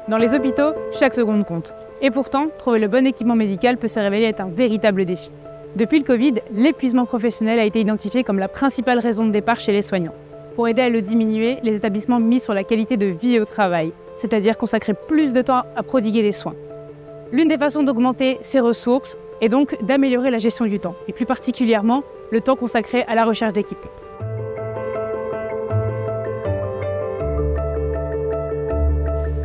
Dans les hôpitaux, chaque seconde compte. Et pourtant, trouver le bon équipement médical peut se révéler être un véritable défi. Depuis le Covid, l'épuisement professionnel a été identifié comme la principale raison de départ chez les soignants. Pour aider à le diminuer, les établissements misent sur la qualité de vie au travail, c'est-à-dire consacrer plus de temps à prodiguer des soins. L'une des façons d'augmenter ces ressources est donc d'améliorer la gestion du temps, et plus particulièrement le temps consacré à la recherche d'équipements.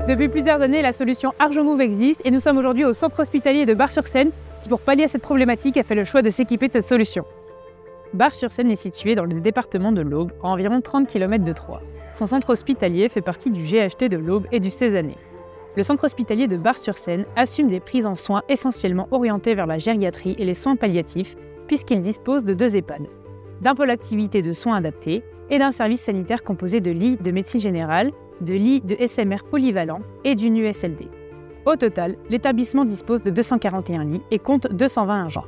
Depuis plusieurs années, la solution ArjoMove existe et nous sommes aujourd'hui au centre hospitalier de Bar-sur-Seine qui, pour pallier à cette problématique, a fait le choix de s'équiper de cette solution. Bar-sur-Seine est situé dans le département de l'Aube, à environ 30 km de Troyes. Son centre hospitalier fait partie du GHT de l'Aube et du Cézanne. Le centre hospitalier de Bar-sur-Seine assume des prises en soins essentiellement orientées vers la gériatrie et les soins palliatifs, puisqu'il dispose de 2 EHPAD, d'un pôle activité de soins adaptés et d'un service sanitaire composé de lits de médecine générale, de lits de SMR polyvalents et d'une USLD. Au total, l'établissement dispose de 241 lits et compte 220 agents.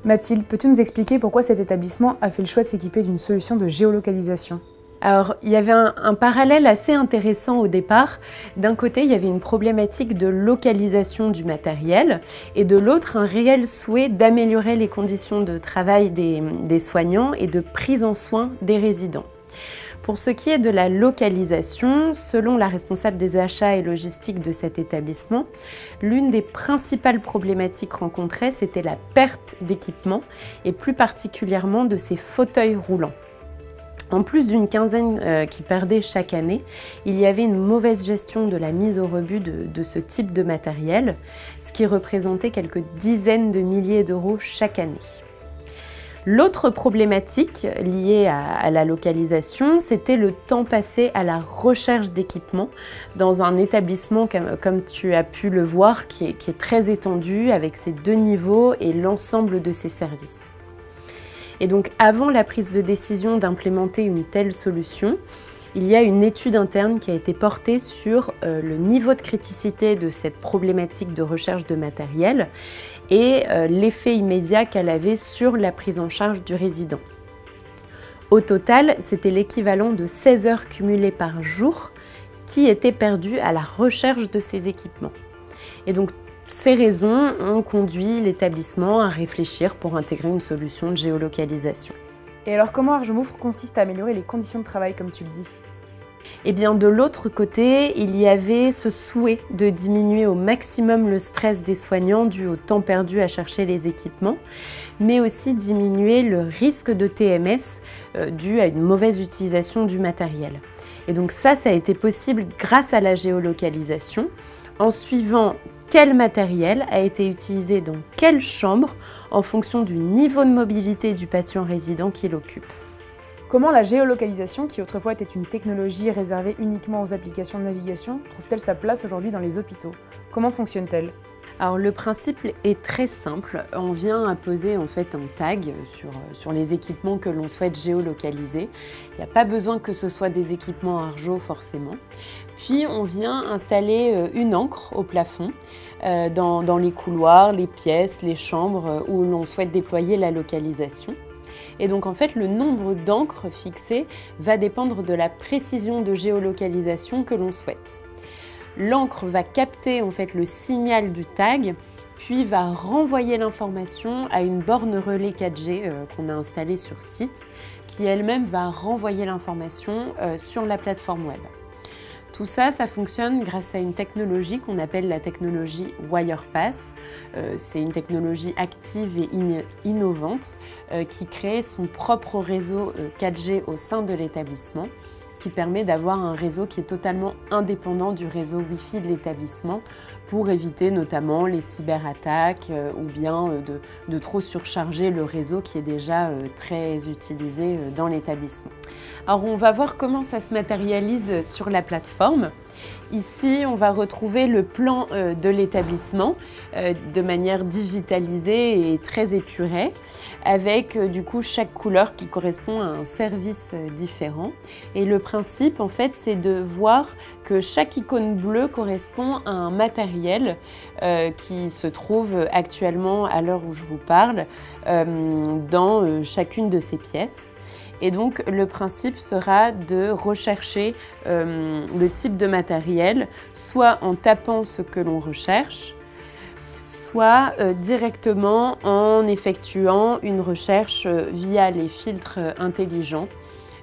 Mathilde, peux-tu nous expliquer pourquoi cet établissement a fait le choix de s'équiper d'une solution de géolocalisation ? Alors, il y avait un parallèle assez intéressant au départ. D'un côté, il y avait une problématique de localisation du matériel et de l'autre, un réel souhait d'améliorer les conditions de travail des soignants et de prise en soin des résidents. Pour ce qui est de la localisation, selon la responsable des achats et logistiques de cet établissement, l'une des principales problématiques rencontrées, c'était la perte d'équipement et plus particulièrement de ces fauteuils roulants. En plus d'une quinzaine qui perdaient chaque année, il y avait une mauvaise gestion de la mise au rebut de ce type de matériel, ce qui représentait quelques dizaines de milliers d'euros chaque année. L'autre problématique liée à la localisation, c'était le temps passé à la recherche d'équipements dans un établissement, comme tu as pu le voir, qui est très étendu avec ses 2 niveaux et l'ensemble de ses services. Et donc, avant la prise de décision d'implémenter une telle solution, il y a une étude interne qui a été portée sur le niveau de criticité de cette problématique de recherche de matériel et l'effet immédiat qu'elle avait sur la prise en charge du résident. Au total, c'était l'équivalent de 16 heures cumulées par jour qui étaient perdues à la recherche de ces équipements. Et donc, ces raisons ont conduit l'établissement à réfléchir pour intégrer une solution de géolocalisation. Et alors, comment ArjoMove consiste à améliorer les conditions de travail, comme tu le dis ? Eh bien, de l'autre côté, il y avait ce souhait de diminuer au maximum le stress des soignants dû au temps perdu à chercher les équipements, mais aussi diminuer le risque de TMS dû à une mauvaise utilisation du matériel. Et donc ça a été possible grâce à la géolocalisation, en suivant quel matériel a été utilisé dans quelle chambre en fonction du niveau de mobilité du patient résident qui l'occupe. Comment la géolocalisation, qui autrefois était une technologie réservée uniquement aux applications de navigation, trouve-t-elle sa place aujourd'hui dans les hôpitaux ? Comment fonctionne-t-elle ? Alors le principe est très simple, on vient apposer en fait un tag sur les équipements que l'on souhaite géolocaliser. Il n'y a pas besoin que ce soit des équipements Arjo forcément. Puis on vient installer une encre au plafond dans les couloirs, les pièces, les chambres où l'on souhaite déployer la localisation. Et donc en fait le nombre d'encres fixées va dépendre de la précision de géolocalisation que l'on souhaite. L'encre va capter en fait le signal du tag, puis va renvoyer l'information à une borne relais 4G qu'on a installée sur site, qui elle-même va renvoyer l'information sur la plateforme web. Tout ça, ça fonctionne grâce à une technologie qu'on appelle la technologie WirePass. C'est une technologie active et innovante qui crée son propre réseau 4G au sein de l'établissement, ce qui permet d'avoir un réseau qui est totalement indépendant du réseau Wi-Fi de l'établissement pour éviter notamment les cyberattaques ou bien de trop surcharger le réseau qui est déjà très utilisé dans l'établissement. Alors on va voir comment ça se matérialise sur la plateforme. Ici, on va retrouver le plan de l'établissement de manière digitalisée et très épurée, avec du coup chaque couleur qui correspond à un service différent. Et le principe, en fait, c'est de voir que chaque icône bleue correspond à un matériel qui se trouve actuellement, à l'heure où je vous parle, dans chacune de ces pièces. Et donc le principe sera de rechercher le type de matériel, soit en tapant ce que l'on recherche, soit directement en effectuant une recherche via les filtres intelligents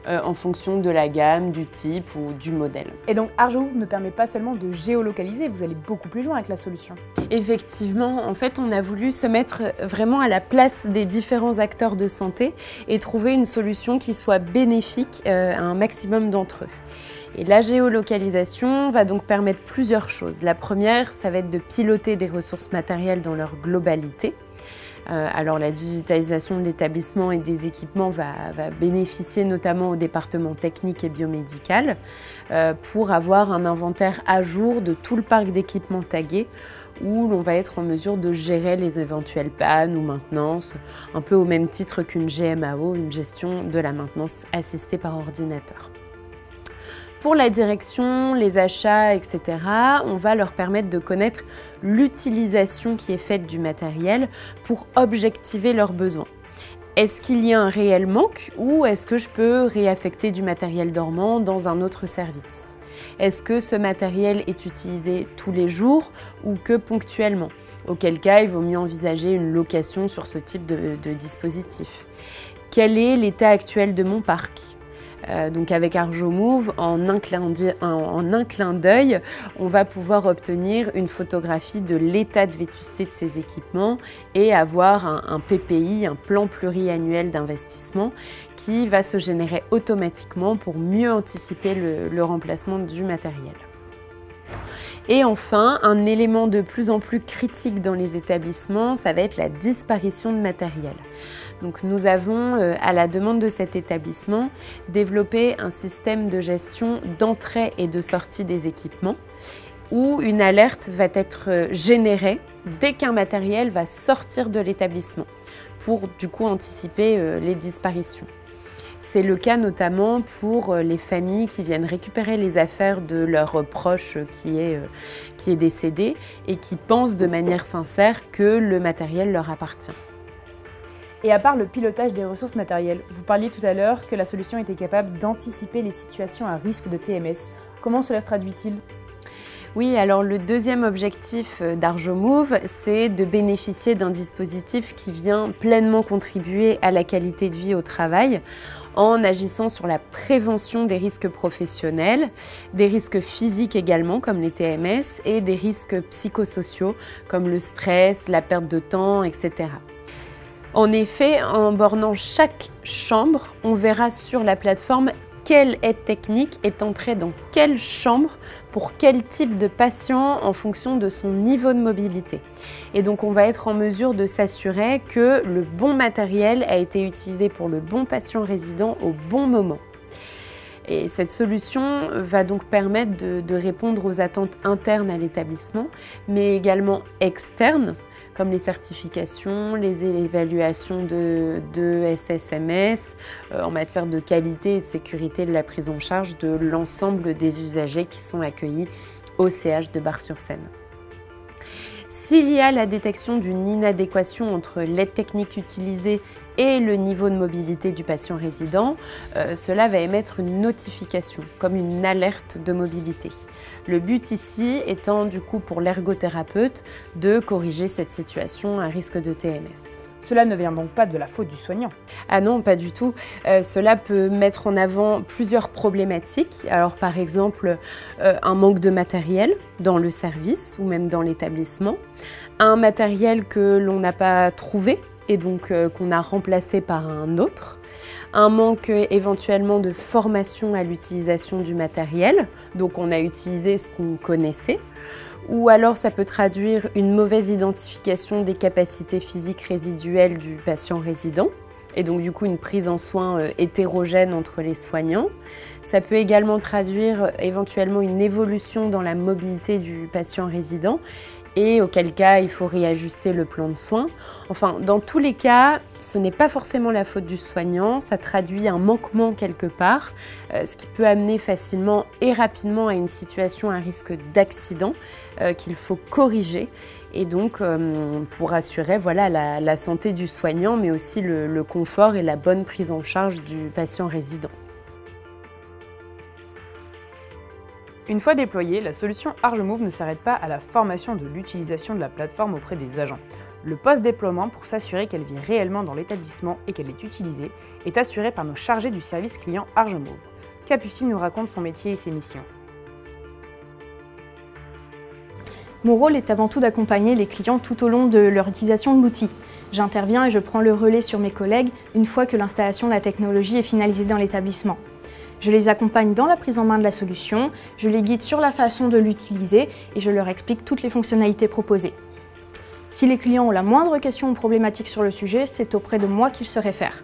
en fonction de la gamme, du type ou du modèle. Et donc ArjoMove ne permet pas seulement de géolocaliser, vous allez beaucoup plus loin avec la solution. Effectivement, en fait, on a voulu se mettre vraiment à la place des différents acteurs de santé et trouver une solution qui soit bénéfique à un maximum d'entre eux. Et la géolocalisation va donc permettre plusieurs choses. La première, ça va être de piloter des ressources matérielles dans leur globalité. Alors la digitalisation de l'établissement et des équipements va bénéficier notamment au département technique et biomédical pour avoir un inventaire à jour de tout le parc d'équipements tagués où l'on va être en mesure de gérer les éventuelles pannes ou maintenances, un peu au même titre qu'une GMAO, une gestion de la maintenance assistée par ordinateur. Pour la direction, les achats, etc., on va leur permettre de connaître l'utilisation qui est faite du matériel pour objectiver leurs besoins. Est-ce qu'il y a un réel manque ou est-ce que je peux réaffecter du matériel dormant dans un autre service? Est-ce que ce matériel est utilisé tous les jours ou que ponctuellement? Auquel cas, il vaut mieux envisager une location sur ce type de dispositif. Quel est l'état actuel de mon parc? Donc avec ArjoMove, en un clin d'œil, on va pouvoir obtenir une photographie de l'état de vétusté de ces équipements et avoir un PPI, un plan pluriannuel d'investissement qui va se générer automatiquement pour mieux anticiper le remplacement du matériel. Et enfin, un élément de plus en plus critique dans les établissements, ça va être la disparition de matériel. Donc nous avons, à la demande de cet établissement, développé un système de gestion d'entrée et de sortie des équipements où une alerte va être générée dès qu'un matériel va sortir de l'établissement pour du coup anticiper les disparitions. C'est le cas notamment pour les familles qui viennent récupérer les affaires de leur proche qui est décédé et qui pensent de manière sincère que le matériel leur appartient. Et à part le pilotage des ressources matérielles, vous parliez tout à l'heure que la solution était capable d'anticiper les situations à risque de TMS. Comment cela se traduit-il ? Oui, alors le deuxième objectif d'ArjoMove, c'est de bénéficier d'un dispositif qui vient pleinement contribuer à la qualité de vie au travail en agissant sur la prévention des risques professionnels, des risques physiques également comme les TMS et des risques psychosociaux comme le stress, la perte de temps, etc. En effet, en bornant chaque chambre, on verra sur la plateforme quelle aide technique est entrée dans quelle chambre pour quel type de patient en fonction de son niveau de mobilité. Et donc on va être en mesure de s'assurer que le bon matériel a été utilisé pour le bon patient résident au bon moment. Et cette solution va donc permettre de répondre aux attentes internes à l'établissement, mais également externes, comme les certifications, les évaluations de SSMS en matière de qualité et de sécurité de la prise en charge de l'ensemble des usagers qui sont accueillis au CH de Bar-sur-Seine. S'il y a la détection d'une inadéquation entre l'aide technique utilisée et le niveau de mobilité du patient résident, cela va émettre une notification, comme une alerte de mobilité. Le but ici étant du coup pour l'ergothérapeute de corriger cette situation à risque de TMS. Cela ne vient donc pas de la faute du soignant? Ah non, pas du tout. Cela peut mettre en avant plusieurs problématiques. Alors par exemple, un manque de matériel dans le service ou même dans l'établissement, un matériel que l'on n'a pas trouvé et donc qu'on a remplacé par un autre, un manque éventuellement de formation à l'utilisation du matériel, donc on a utilisé ce qu'on connaissait, ou alors ça peut traduire une mauvaise identification des capacités physiques résiduelles du patient résident, et donc du coup une prise en soins hétérogène entre les soignants. Ça peut également traduire éventuellement une évolution dans la mobilité du patient résident et auquel cas il faut réajuster le plan de soins. Enfin, dans tous les cas, ce n'est pas forcément la faute du soignant, ça traduit un manquement quelque part, ce qui peut amener facilement et rapidement à une situation à risque d'accident qu'il faut corriger. Et donc, pour assurer la santé du soignant, mais aussi le confort et la bonne prise en charge du patient résident. Une fois déployée, la solution ArjoMove ne s'arrête pas à la formation de l'utilisation de la plateforme auprès des agents. Le post-déploiement, pour s'assurer qu'elle vit réellement dans l'établissement et qu'elle est utilisée, est assuré par nos chargés du service client ArjoMove. Capucine nous raconte son métier et ses missions. Mon rôle est avant tout d'accompagner les clients tout au long de leur utilisation de l'outil. J'interviens et je prends le relais sur mes collègues une fois que l'installation de la technologie est finalisée dans l'établissement. Je les accompagne dans la prise en main de la solution, je les guide sur la façon de l'utiliser et je leur explique toutes les fonctionnalités proposées. Si les clients ont la moindre question ou problématique sur le sujet, c'est auprès de moi qu'ils se réfèrent.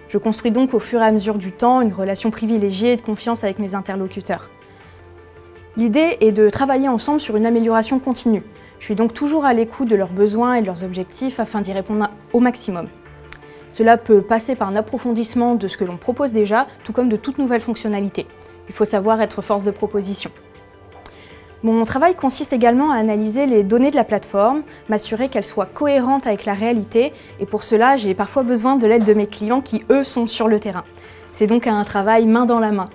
Je construis donc au fur et à mesure du temps une relation privilégiée et de confiance avec mes interlocuteurs. L'idée est de travailler ensemble sur une amélioration continue. Je suis donc toujours à l'écoute de leurs besoins et de leurs objectifs afin d'y répondre au maximum. Cela peut passer par un approfondissement de ce que l'on propose déjà, tout comme de toute nouvelle fonctionnalité. Il faut savoir être force de proposition. Mon travail consiste également à analyser les données de la plateforme, m'assurer qu'elles soient cohérentes avec la réalité, et pour cela, j'ai parfois besoin de l'aide de mes clients qui, eux, sont sur le terrain. C'est donc un travail main dans la main.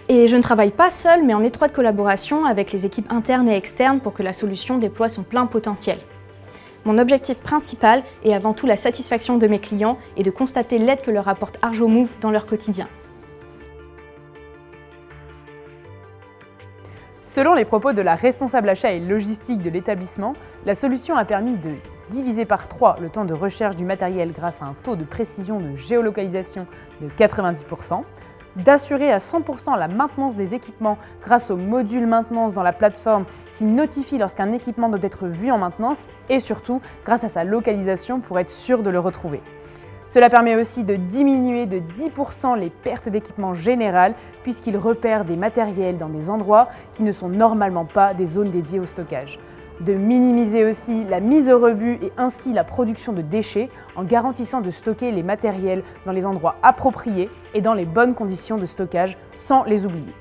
Et je ne travaille pas seule, mais en étroite collaboration avec les équipes internes et externes pour que la solution déploie son plein potentiel. Mon objectif principal est avant tout la satisfaction de mes clients et de constater l'aide que leur apporte ArjoMove dans leur quotidien. Selon les propos de la responsable achat et logistique de l'établissement, la solution a permis de diviser par 3 le temps de recherche du matériel grâce à un taux de précision de géolocalisation de 90%, d'assurer à 100% la maintenance des équipements grâce au module maintenance dans la plateforme qui notifie lorsqu'un équipement doit être vu en maintenance et surtout grâce à sa localisation pour être sûr de le retrouver. Cela permet aussi de diminuer de 10% les pertes d'équipement générales puisqu'il repère des matériels dans des endroits qui ne sont normalement pas des zones dédiées au stockage. De minimiser aussi la mise au rebut et ainsi la production de déchets en garantissant de stocker les matériels dans les endroits appropriés et dans les bonnes conditions de stockage sans les oublier.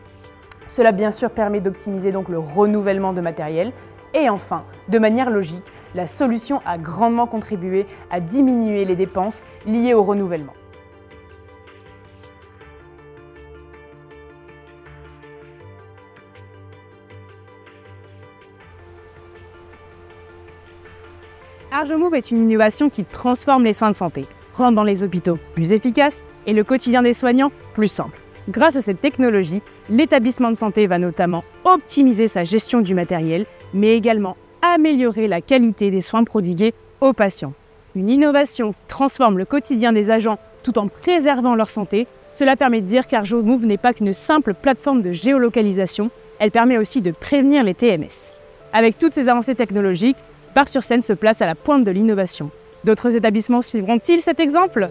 Cela bien sûr permet d'optimiser donc le renouvellement de matériel et enfin, de manière logique, la solution a grandement contribué à diminuer les dépenses liées au renouvellement. ArjoMove est une innovation qui transforme les soins de santé, rendant les hôpitaux plus efficaces et le quotidien des soignants plus simple. Grâce à cette technologie, l'établissement de santé va notamment optimiser sa gestion du matériel, mais également améliorer la qualité des soins prodigués aux patients. Une innovation qui transforme le quotidien des agents tout en préservant leur santé. Cela permet de dire qu'ArjoMove n'est pas qu'une simple plateforme de géolocalisation, elle permet aussi de prévenir les TMS. Avec toutes ces avancées technologiques, Bar-sur-Seine se place à la pointe de l'innovation. D'autres établissements suivront-ils cet exemple ?